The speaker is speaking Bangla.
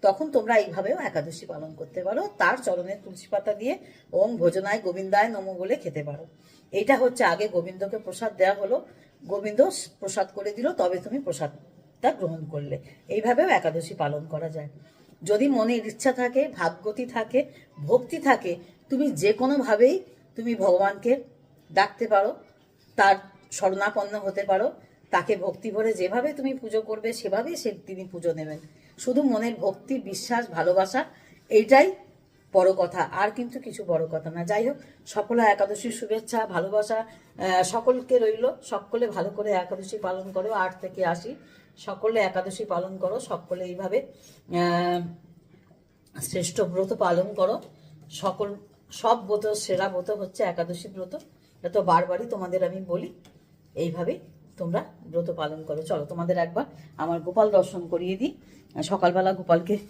তখন তোমরা এইভাবেও একাদশী পালন করতে পারো। তার চরণে তুলসী পাতা দিয়ে ওম ভোজনায় গোবিন্দায় নমো বলে খেতে পারো। এটা হচ্ছে আগে গোবিন্দকে প্রসাদ দেওয়া হলো, গোবিন্দ প্রসাদ করে দিল, তবে তুমি প্রসাদটা গ্রহণ করলে। এইভাবেও একাদশী পালন করা যায়। যদি মনের ইচ্ছা থাকে, ভাবগতি থাকে, ভক্তি থাকে, তুমি যে কোনোভাবেই তুমি ভগবানকে ডাকতে পারো, তার শরণাপন্ন হতে পারো। তাকে ভক্তি ভরে যেভাবে তুমি পুজো করবে সেভাবেই তিনি পুজো নেবেন। শুধু মনের ভক্তি, বিশ্বাস, ভালোবাসা, এইটাই বড় কথা, আর কিন্তু কিছু বড় কথা না। যাই হোক, সকলে একাদশীর শুভেচ্ছা, ভালোবাসা সকলকে রইল। সকলে ভালো করে একাদশী পালন করো। 8 থেকে 80 সকলে একাদশী পালন করো। সকলে এইভাবে শ্রেষ্ঠ ব্রত পালন করো। সব ব্রত সেরা ব্রত হচ্ছে একাদশী ব্রত। এটা তো বারবারই তোমাদের আমি বলি। এইভাবেই তোমরা ব্রত পালন করো। চলো তোমাদের একবার আমার গোপাল দর্শন করিয়ে দিই। সকালবেলা গোপালকে